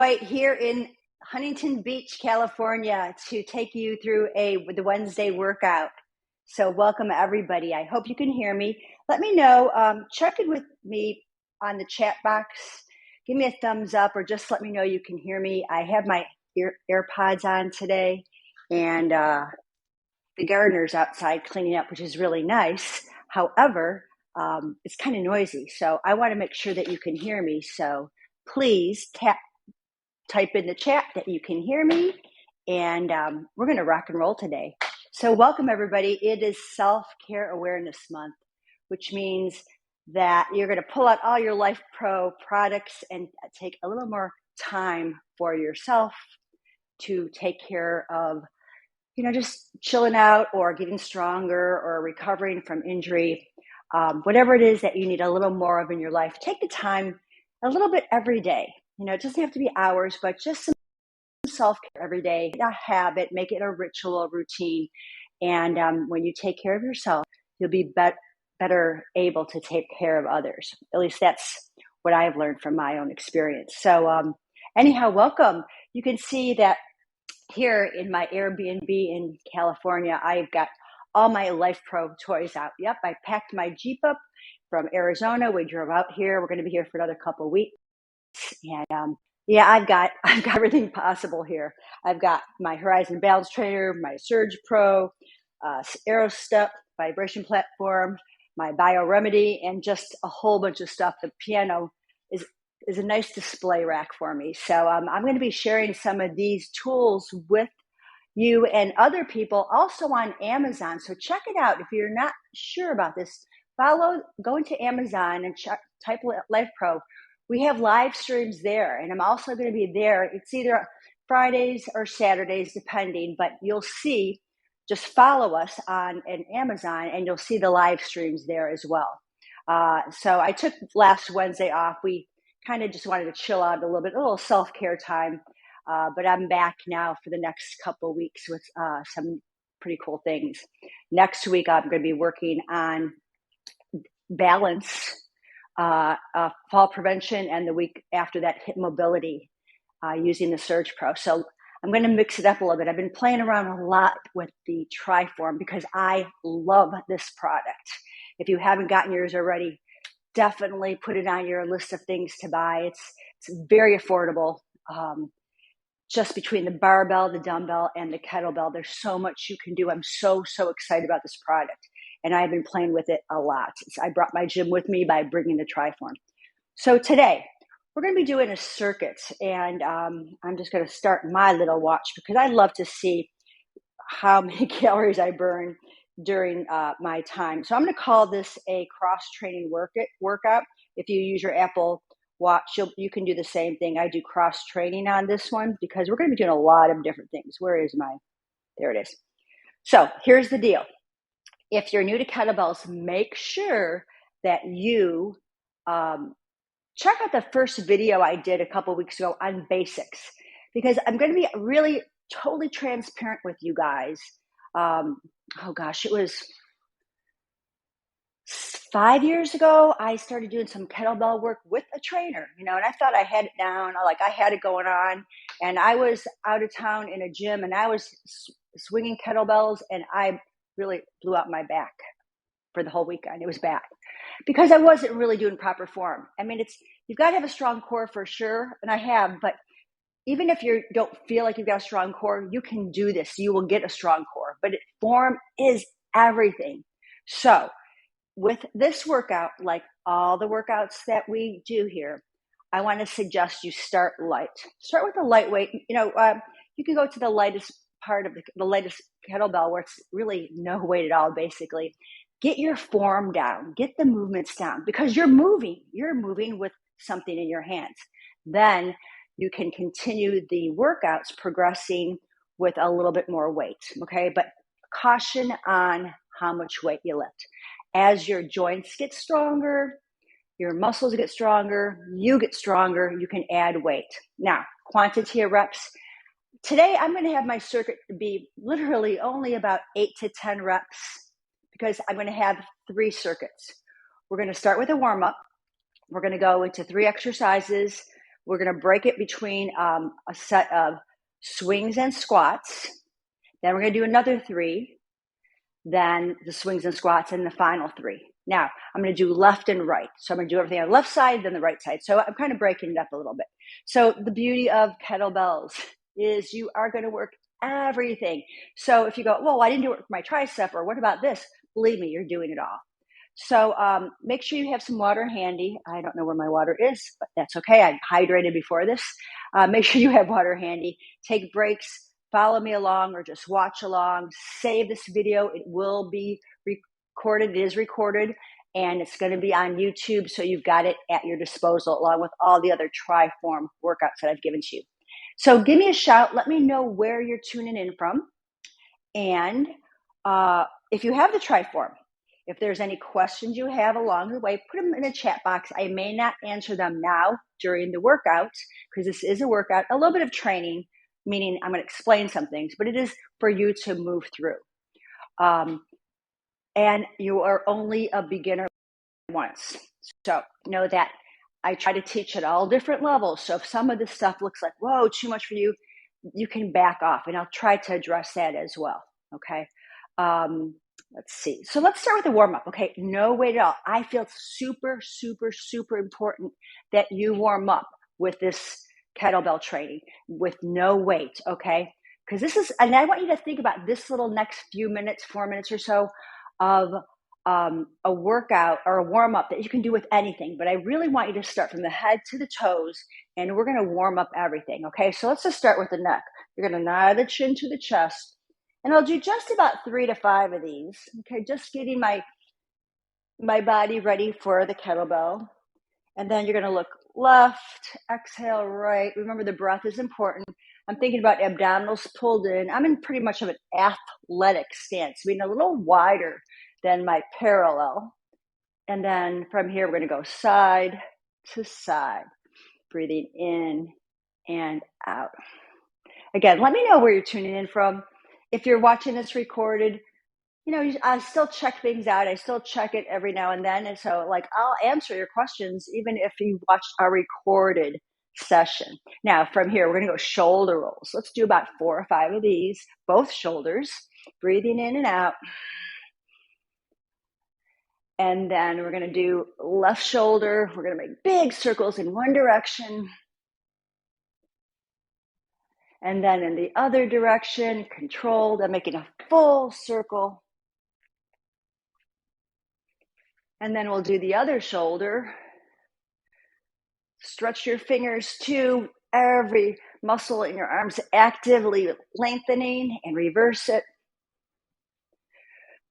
Right here in Huntington Beach, California, to take you through the Wednesday workout. So welcome everybody. I hope you can hear me. Let me know, check in with me on the chat box. Give me a thumbs up or just let me know you can hear me. I have my AirPods on today, and the gardener's outside cleaning up, which is really nice. However, it's kind of noisy. So I want to make sure that you can hear me. So please type in the chat that you can hear me, and we're going to rock and roll today. So welcome everybody. It is Self-Care Awareness Month, which means that you're going to pull out all your Life Pro products and take a little more time for yourself to take care of, just chilling out or getting stronger or recovering from injury. Whatever it is that you need a little more of in your life, take the time a little bit every day. It doesn't have to be hours, but just some self-care every day, a habit, make it a ritual, a routine. And when you take care of yourself, you'll be better able to take care of others. At least that's what I've learned from my own experience. So anyhow, welcome. You can see that here in my Airbnb in California, I've got all my Life Pro toys out. Yep, I packed my Jeep up from Arizona. We drove out here. We're going to be here for another couple of weeks. And yeah, I've got everything possible here. I've got my Horizon Balance Trainer, my Surge Pro, AeroStep vibration platform, my Bio Remedy, and just a whole bunch of stuff. The piano is a nice display rack for me. So I'm going to be sharing some of these tools with you and other people also on Amazon. So check it out. If you're not sure about this, go into Amazon and type Life Pro. We have live streams there, and I'm also going to be there. It's either Fridays or Saturdays, depending, but you'll see, just follow us on Amazon, and you'll see the live streams there as well. So I took last Wednesday off. We kind of just wanted to chill out a little self-care time, but I'm back now for the next couple of weeks with some pretty cool things. Next week, I'm going to be working on balance, fall prevention, and the week after that, hip mobility using the Surge Pro. So I'm going to mix it up a little bit. I've been playing around a lot with the Triform because I love this product. If you haven't gotten yours already, definitely put it on your list of things to buy. It's very affordable. Just between the barbell, the dumbbell, and the kettlebell, there's so much you can do. I'm so excited about this product. And I've been playing with it a lot. I brought my gym with me by bringing the Triform. So today, we're going to be doing a circuit. And I'm just going to start my little watch because I love to see how many calories I burn during my time. So I'm going to call this a cross-training workout. If you use your Apple Watch, you can do the same thing. I do cross-training on this one because we're going to be doing a lot of different things. There it is. So here's the deal. If you're new to kettlebells, make sure that you check out the first video I did a couple weeks ago on basics, because I'm going to be really totally transparent with you guys. It was 5 years ago, I started doing some kettlebell work with a trainer, and I thought I had it down. I had it going on, and I was out of town in a gym, and I was swinging kettlebells, and I really blew out my back for the whole weekend. It was bad because I wasn't really doing proper form. I mean, you've got to have a strong core for sure, and I have, but even if you don't feel like you've got a strong core, you can do this. You will get a strong core, but form is everything. So with this workout, like all the workouts that we do here, I want to suggest you start light. Start with a lightweight. You can go to the lightest part of the lightest kettlebell where it's really no weight at all, basically. Get your form down. Get the movements down because you're moving. You're moving with something in your hands. Then you can continue the workouts progressing with a little bit more weight, okay? But caution on how much weight you lift. As your joints get stronger, your muscles get stronger, you get stronger, you can add weight. Now, quantity of reps. Today, I'm going to have my circuit be literally only about 8 to 10 reps because I'm going to have 3 circuits. We're going to start with a warm-up. We're going to go into 3 exercises We're going to break it between a set of swings and squats. Then we're going to do another 3, then the swings and squats, and the final 3. Now, I'm going to do left and right. So I'm going to do everything on the left side, then the right side. So I'm kind of breaking it up a little bit. So the beauty of kettlebells is you are going to work everything. So if you go, well, I didn't do it for my tricep, or what about this? Believe me, you're doing it all. So make sure you have some water handy. I don't know where my water is, but that's okay. I hydrated before this. Make sure you have water handy. Take breaks. Follow me along or just watch along. Save this video. It will be recorded. It is recorded, and it's going to be on YouTube, so you've got it at your disposal along with all the other Triform workouts that I've given to you. So give me a shout. Let me know where you're tuning in from. And if you have the Triform, if there's any questions you have along the way, put them in the chat box. I may not answer them now during the workout because this is a workout, a little bit of training, meaning I'm going to explain some things, but it is for you to move through. And you are only a beginner once. So know that I try to teach at all different levels. So if some of this stuff looks like, whoa, too much for you, you can back off, and I'll try to address that as well. Okay. Let's see. So let's start with the warm up. Okay. No weight at all. I feel super, super, super important that you warm up with this kettlebell training with no weight. Okay. Because this is, and I want you to think about this little next few minutes, 4 minutes or so of a workout or a warm up that you can do with anything. But I really want you to start from the head to the toes, and we're going to warm up everything. Okay. So let's just start with the neck. You're going to nod the chin to the chest. And I'll do just about 3 to 5 of these. Okay, just getting my body ready for the kettlebell. And then you're going to look left, exhale right. Remember, the breath is important. I'm thinking about abdominals pulled in. I'm in pretty much of an athletic stance, being a little wider than my parallel. And then from here, we're going to go side to side, breathing in and out. Again, let me know where you're tuning in from. If you're watching this recorded, I still check things out. I still check it every now and then. And so I'll answer your questions, even if you watched our recorded session. Now from here, we're going to go shoulder rolls. Let's do about 4 or 5 of these, both shoulders, breathing in and out. And then we're going to do left shoulder. We're going to make big circles in one direction. And then in the other direction, controlled. I'm making a full circle. And then we'll do the other shoulder. Stretch your fingers to every muscle in your arms, actively lengthening, and reverse it.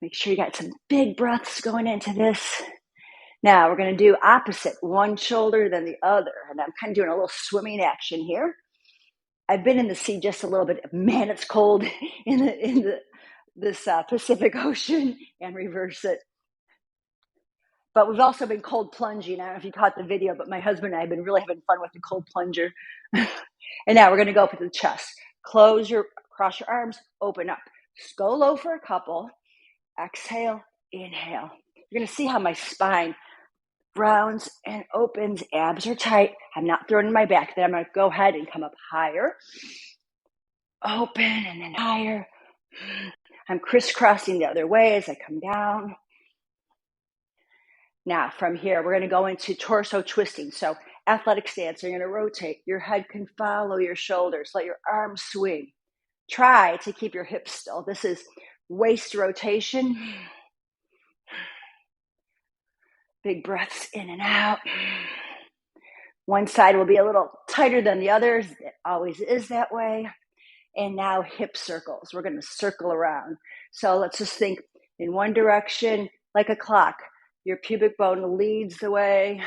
Make sure you got some big breaths going into this. Now we're going to do opposite, one shoulder, then the other. And I'm kind of doing a little swimming action here. I've been in the sea just a little bit. Man, it's cold in this Pacific Ocean, and reverse it. But we've also been cold plunging. I don't know if you caught the video, but my husband and I have been really having fun with the cold plunger. And now we're going to go up to the chest. Cross your arms, open up. Just go low for a couple. Exhale, inhale. You're going to see how my spine rounds and opens. Abs are tight. I'm not throwing in my back. Then I'm going to go ahead and come up higher. Open and then higher. I'm crisscrossing the other way as I come down. Now from here, we're going to go into torso twisting. So athletic stance, you're going to rotate. Your head can follow your shoulders. Let your arms swing. Try to keep your hips still. This is waist rotation. Big breaths in and out. One side will be a little tighter than the others. It always is that way. And now hip circles. We're going to circle around. So let's just think in one direction like a clock. Your pubic bone leads the way.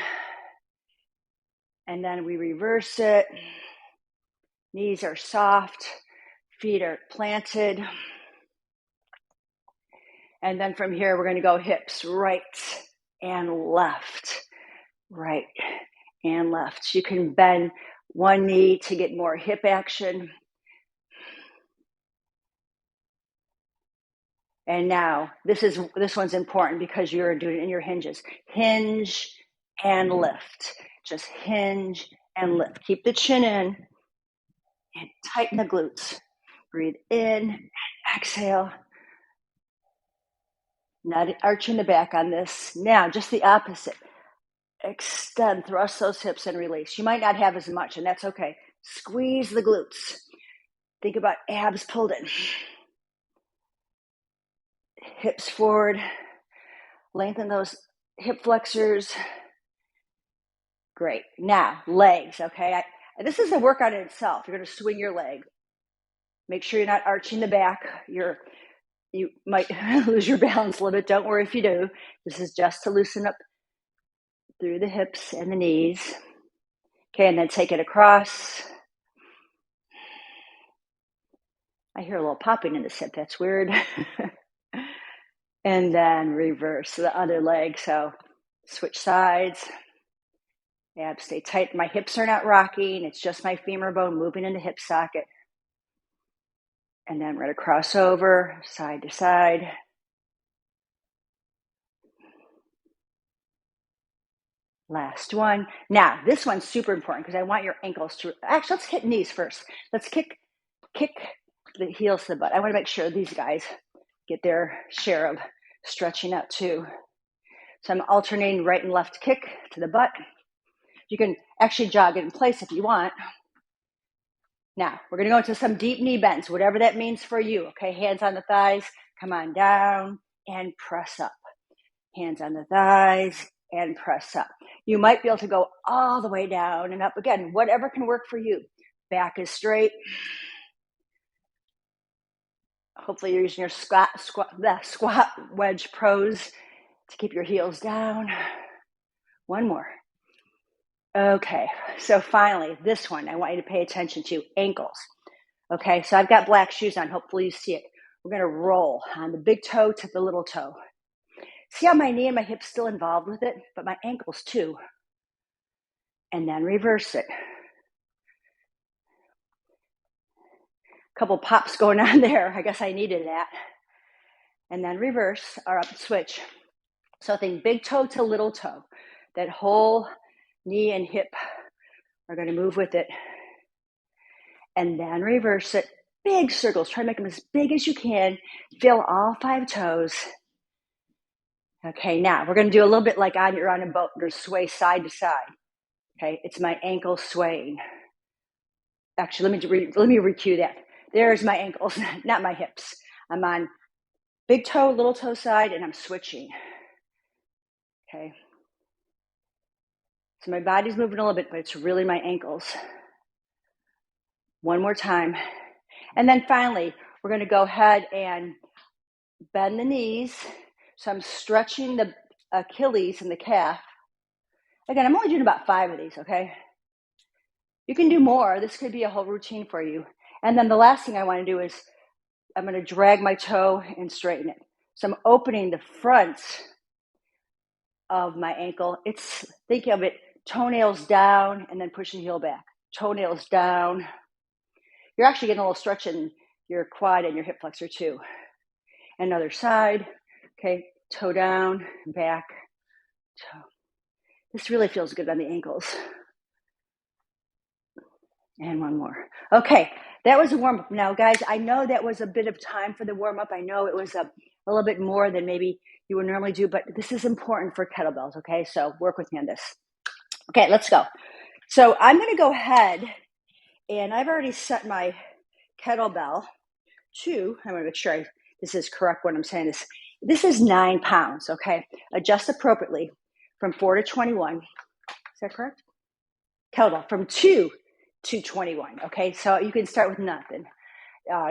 And then we reverse it. Knees are soft. Feet are planted. And then from here, we're going to go hips right and left. Right and left. You can bend one knee to get more hip action. And now this one's important because you're doing it in your hinges. Hinge and lift. Just hinge and keep the chin in and tighten the glutes. Breathe in and exhale. Not arching the back on this. Now, just the opposite. Extend, thrust those hips and release. You might not have as much, and that's okay. Squeeze the glutes. Think about abs pulled in. Hips forward. Lengthen those hip flexors. Great. Now, legs, okay? This is a workout in itself. You're going to swing your leg. Make sure you're not arching the back. You might lose your balance a little bit. Don't worry if you do. This is just to loosen up through the hips and the knees. Okay, and then take it across. I hear a little popping in the hip. That's weird. And then reverse the other leg. So switch sides. Abs stay tight. My hips are not rocking. It's just my femur bone moving in the hip socket. And then we're going to cross over side to side. Last one. Now, this one's super important because I want your ankles to, actually, let's hit knees first. Let's kick the heels to the butt. I want to make sure these guys get their share of stretching out too. So I'm alternating right and left kick to the butt. You can actually jog it in place if you want. Now, we're going to go into some deep knee bends, whatever that means for you. Okay, hands on the thighs, come on down and press up. Hands on the thighs and press up. You might be able to go all the way down and up. Again, whatever can work for you. Back is straight. Hopefully you're using your squat wedge pros to keep your heels down. One more. Okay, so finally, this one I want you to pay attention to, ankles. Okay, so I've got black shoes on. Hopefully you see it. We're going to roll on the big toe to the little toe. See how my knee and my hip's still involved with it, but my ankles too. And then reverse it. A couple pops going on there. I guess I needed that. And then reverse or up switch. So think big toe to little toe. That whole knee and hip are going to move with it. And then reverse it. Big circles. Try to make them as big as you can. Feel all 5 toes. Okay, now we're going to do a little bit like you're on a boat. You're going to sway side to side. Okay, it's my ankle swaying. Actually, let me recue that. There's my ankles, not my hips. I'm on big toe, little toe side, and I'm switching. Okay. So my body's moving a little bit, but it's really my ankles. One more time. And then finally, we're going to go ahead and bend the knees. So I'm stretching the Achilles and the calf. Again, I'm only doing about 5 of these, okay? You can do more. This could be a whole routine for you. And then the last thing I want to do is I'm going to drag my toe and straighten it. So I'm opening the front of my ankle. Think of it, toenails down and then push the heel back. Toenails down. You're actually getting a little stretch in your quad and your hip flexor too. Another side. Okay, toe down, back, toe. This really feels good on the ankles. And one more. Okay, that was a warm-up. Now, guys, I know that was a bit of time for the warm-up. I know it was a little bit more than maybe you would normally do, but this is important for kettlebells, okay? So work with me on this. Okay, let's go. So I'm going to go ahead, and I've already set my kettlebell to, I'm going to make sure this is correct when I'm saying this. This is 9 pounds, okay? Adjust appropriately from 4 to 21. Is that correct? Kettlebell from 2 to 21, okay? So you can start with nothing,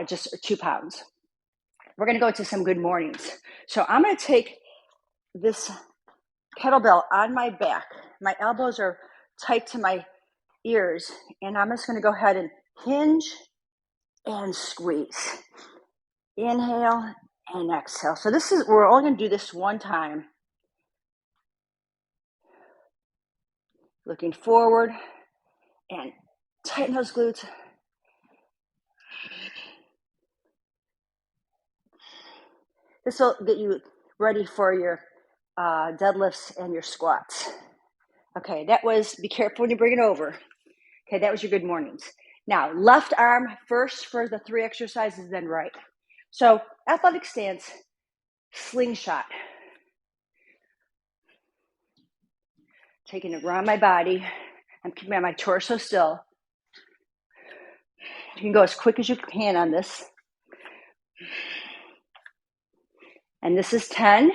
just 2 pounds. We're going to go into some good mornings. So I'm going to take this kettlebell on my back. My elbows are tight to my ears, and I'm just going to go ahead and hinge and squeeze. Inhale and exhale. So we're only going to do this one time. Looking forward and tighten those glutes. This will get you ready for your deadlifts and your squats. Okay, that was, be careful when you bring it over. Okay, that was your good mornings. Now, left arm first for the 3 exercises, then right. So, athletic stance, slingshot. Taking it around my body. I'm keeping my torso still. You can go as quick as you can on this. And this is 10.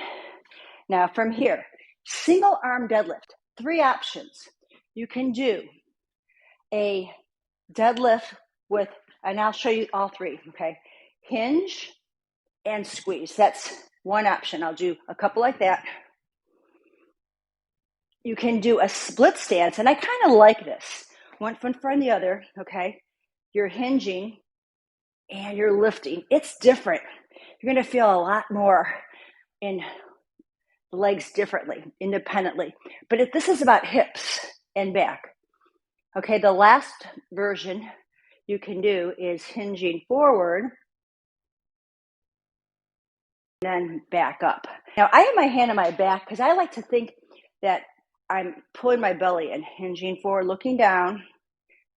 Now from here, single arm deadlift, 3 options. You can do a deadlift with, and I'll show you all 3, okay? Hinge and squeeze. That's one option. I'll do a couple like that. You can do a split stance, and I kind of like this. One foot in front of the other, okay? You're hinging and you're lifting. It's different. You're going to feel a lot more in the legs differently, independently. But this is about hips and back. Okay, the last version you can do is hinging forward, then back up. Now, I have my hand on my back because I like to think that I'm pulling my belly and hinging forward, looking down,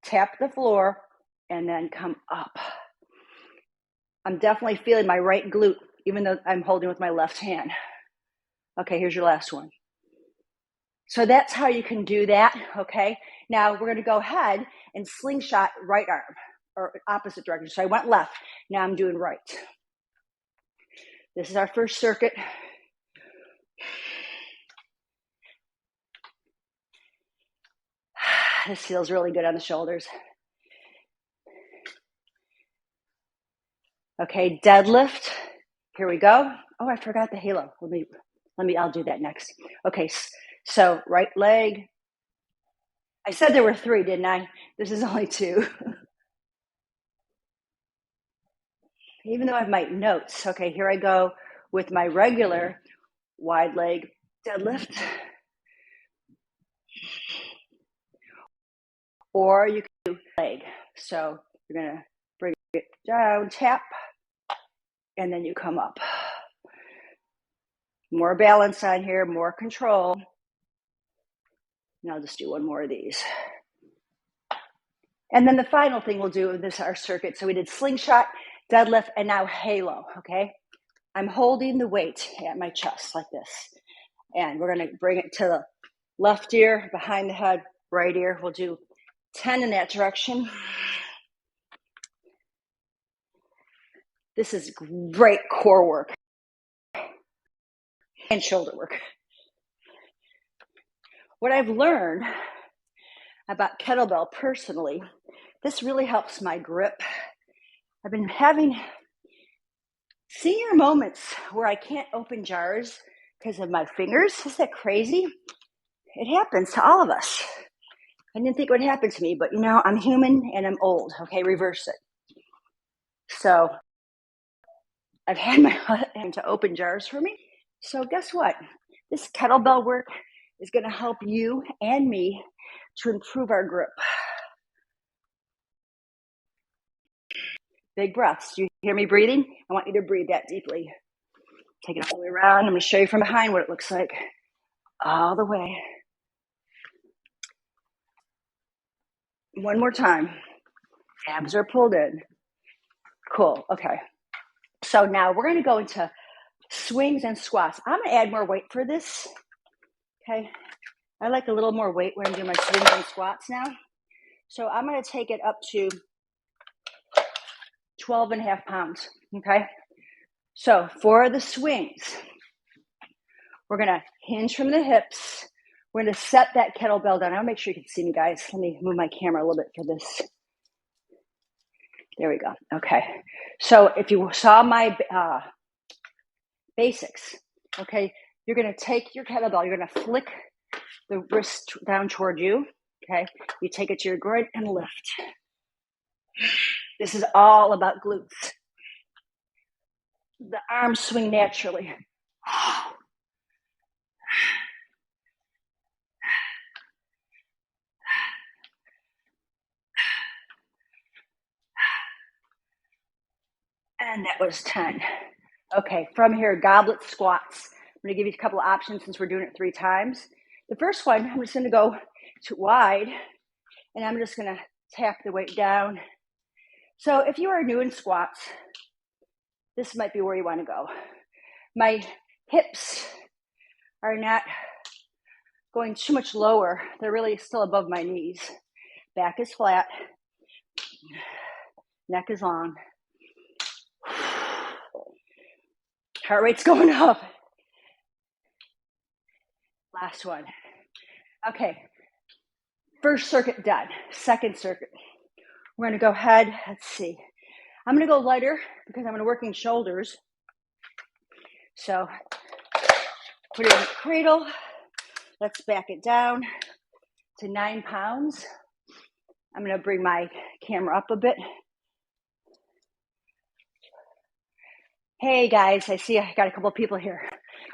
tap the floor, and then come up. I'm definitely feeling my right glute, even though I'm holding with my left hand. Okay, here's your last one. So that's how you can do that, okay? Now we're going to go ahead and slingshot right arm, or opposite direction. So I went left, now I'm doing right. This is our first circuit. This feels really good on the shoulders. Okay, deadlift. Here we go. Oh, I forgot the halo. I'll do that next. Okay, so right leg. I said there were 3, didn't I? This is only 2. Even though I have my notes. Okay, here I go with my regular wide leg deadlift. Or you can do leg. So you're going to bring it down, tap, and then you come up. More balance on here, more control. And I'll just do one more of these. And then the final thing we'll do in this our circuit. So we did slingshot, deadlift, and now halo, okay? I'm holding the weight at my chest like this. And we're going to bring it to the left ear, behind the head, right ear. We'll do 10 in that direction. This is great core work and shoulder work. What I've learned about kettlebell personally, this really helps my grip. I've been having senior moments where I can't open jars because of my fingers. Is that crazy? It happens to all of us. I didn't think it would happen to me, but I'm human and I'm old. Okay, reverse it. So I've had my hand to open jars for me. So guess what? This kettlebell work is going to help you and me to improve our grip. Big breaths. Do you hear me breathing? I want you to breathe that deeply. Take it all the way around. I'm going to show you from behind what it looks like. All the way. One more time. Abs are pulled in. Cool. Okay. So now we're going to go into swings and squats. I'm going to add more weight for this. Okay. I like a little more weight when I'm doing my swings and squats now. So I'm going to take it up to 12.5 pounds. Okay. So for the swings, we're going to hinge from the hips. We're going to set that kettlebell down. I'll make sure you can see me, guys. Let me move my camera a little bit for this. There we go. Okay. So if you saw my basics, okay, you're going to take your kettlebell. You're going to flick the wrist down toward you. Okay. You take it to your groin and lift. This is all about glutes. The arms swing naturally. And that was 10. Okay, from here, goblet squats. I'm going to give you a couple of options since we're doing it 3 times. The first one, I'm just going to go to wide, and I'm just going to tap the weight down. So if you are new in squats, this might be where you want to go. My hips are not going too much lower. They're really still above my knees. Back is flat. Neck is long. Heart rate's going up. Last one. Okay. First circuit done. Second circuit. We're going to go ahead. Let's see. I'm going to go lighter because I'm going to work in shoulders. So put it in the cradle. Let's back it down to 9 pounds. I'm going to bring my camera up a bit. Hey guys, I see I got a couple of people here.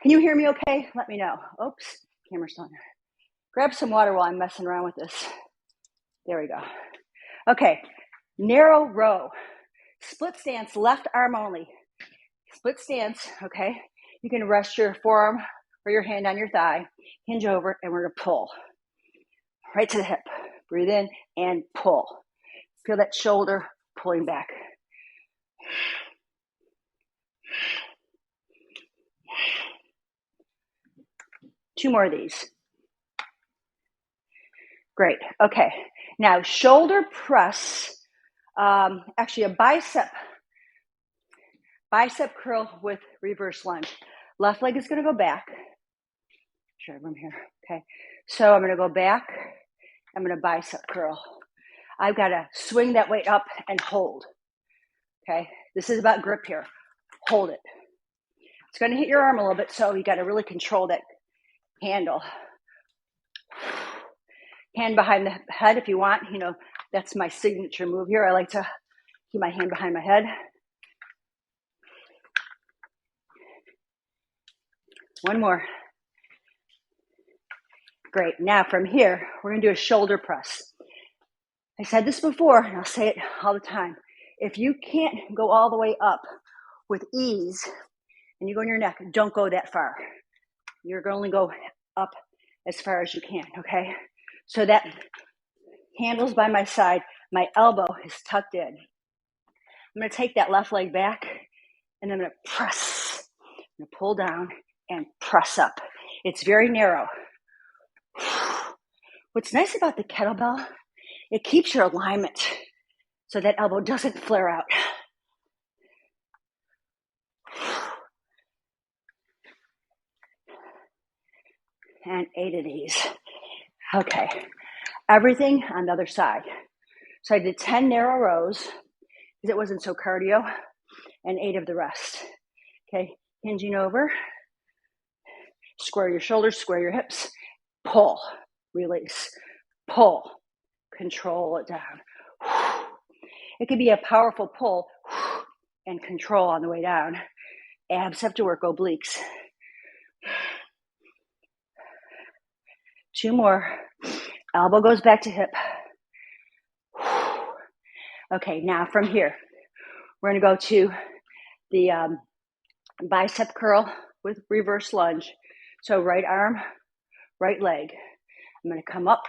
Can you hear me okay? Let me know. Oops, camera's on. Grab some water while I'm messing around with this. There we go. Okay, narrow row. Split stance, left arm only. Split stance, okay? You can rest your forearm or your hand on your thigh, hinge over, and we're gonna pull. Right to the hip. Breathe in and pull. Feel that shoulder pulling back. Two more of these. Great. Okay. Now, shoulder press. Actually, a bicep curl with reverse lunge. Left leg is going to go back. Sure, I'm here. Okay. So I'm going to go back. I'm going to bicep curl. I've got to swing that weight up and hold. Okay. This is about grip here. Hold it. It's going to hit your arm a little bit, so you got to really control that handle. Hand behind the head if you want. You know, that's my signature move here. I like to keep my hand behind my head. One more. Great. Now from here, we're going to do a shoulder press. I said this before, and I'll say it all the time. If you can't go all the way up with ease, and you go in your neck, don't go that far. You're going to only go up as far as you can, okay? So that handle's by my side. My elbow is tucked in. I'm going to take that left leg back, and I'm going to press. I'm going to pull down and press up. It's very narrow. What's nice about the kettlebell, it keeps your alignment so that elbow doesn't flare out. And 8 of these. Okay, everything on the other side. So I did 10 narrow rows because it wasn't so cardio, and 8 of the rest. Okay, hinging over, square your shoulders, square your hips, pull, release, pull, control it down. It could be a powerful pull and control on the way down. Abs have to work, obliques. 2 more. Elbow goes back to hip. Okay, now from here, we're going to go to the bicep curl with reverse lunge. So right arm, right leg. I'm going to come up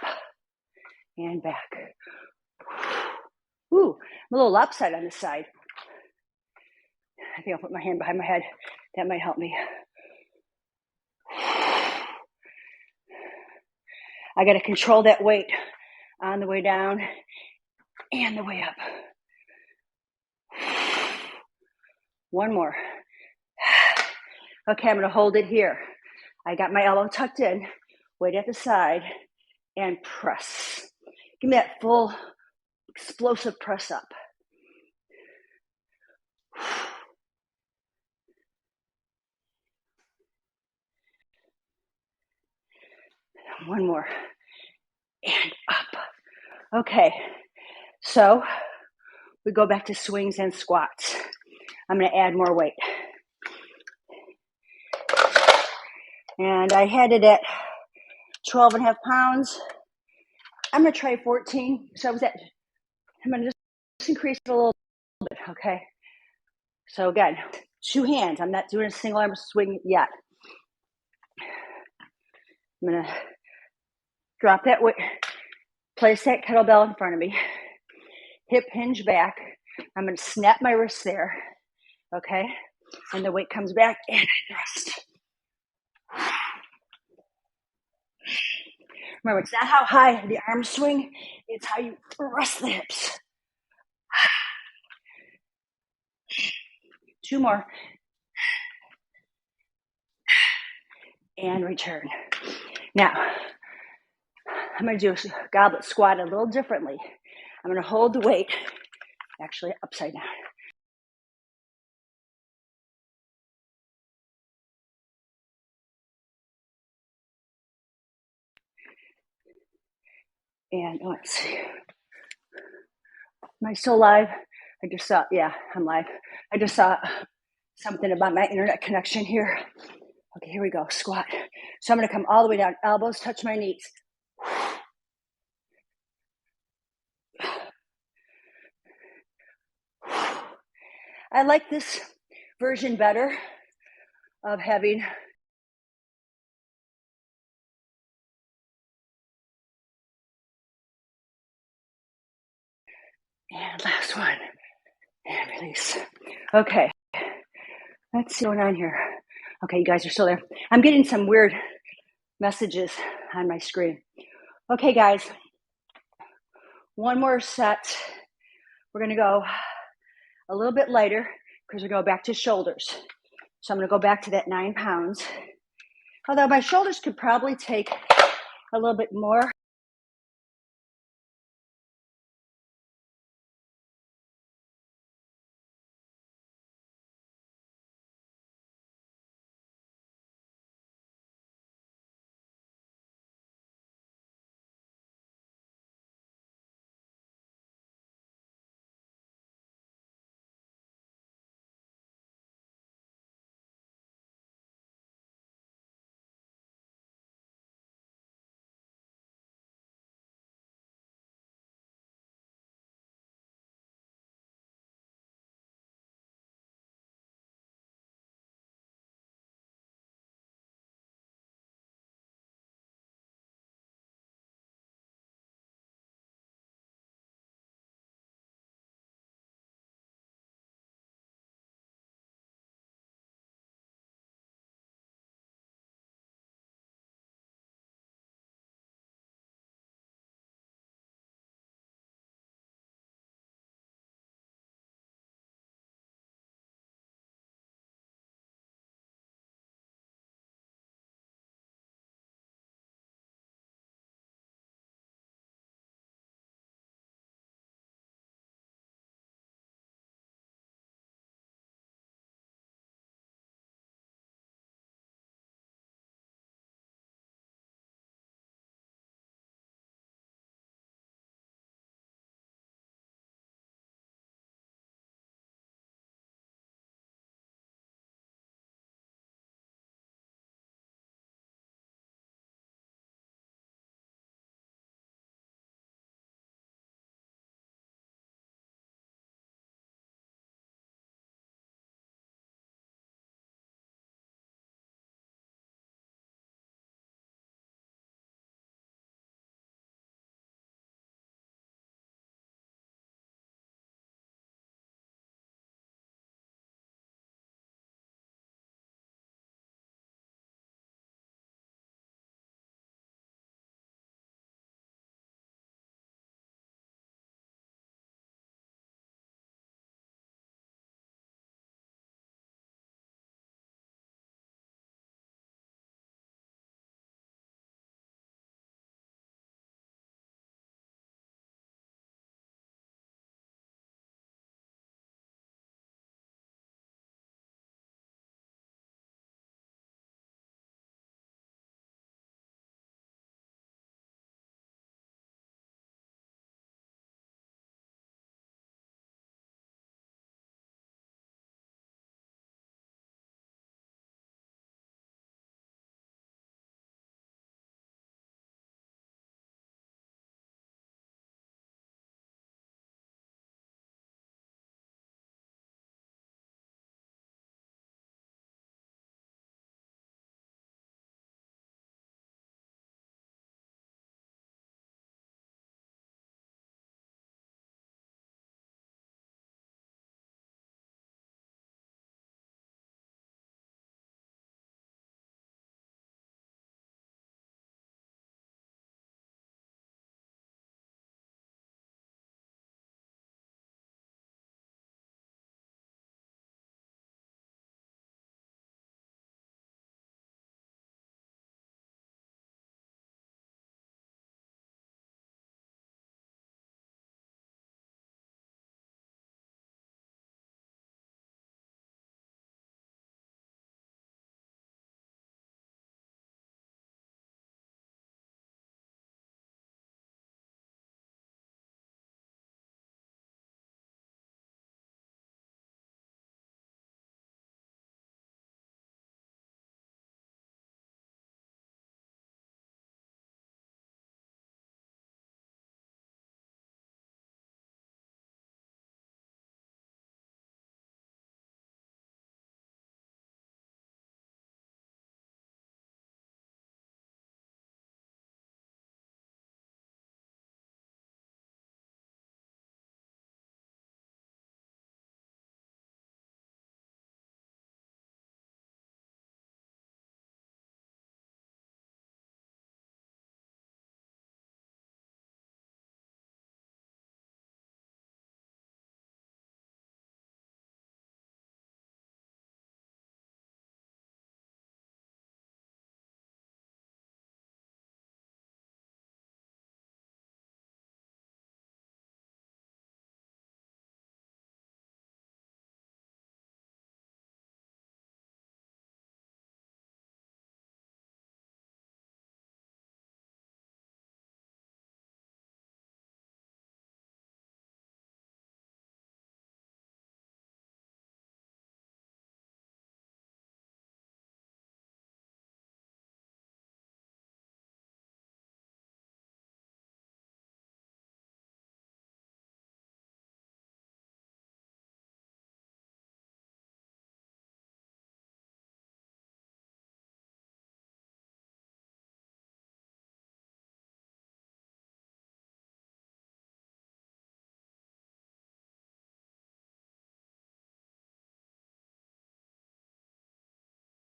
and back. Ooh, I'm a little upside on this side. I think I'll put my hand behind my head. That might help me. I got to control that weight on the way down and the way up. One more. Okay, I'm going to hold it here. I got my elbow tucked in, weight at the side, and press. Give me that full explosive press up. One more. And up. Okay, so we go back to swings and squats. I'm going to add more weight. And I had it at 12 and a half pounds. I'm going to try 14. So I'm going to just increase it a little bit, okay? So again, 2 hands. I'm not doing a single arm swing yet. I'm going to drop that weight, place that kettlebell in front of me, hip hinge back. I'm going to snap my wrist there, okay? And the weight comes back and I thrust. Remember, it's not how high the arms swing, it's how you thrust the hips. 2 more. And return. Now, I'm going to do a goblet squat a little differently. I'm going to hold the weight, actually upside down. And let's see. Am I still live? I just saw, yeah, I'm live. I just saw something about my internet connection here. Okay, here we go, squat. So I'm going to come all the way down, elbows touch my knees. I like this version better of having and last one and release. Okay, let's see what's going on here. Okay, you guys are still there. I'm getting some weird messages on my screen. Okay, guys, one more set. We're going to go a little bit lighter because we're going to go back to shoulders. So I'm going to go back to that 9 pounds. Although my shoulders could probably take a little bit more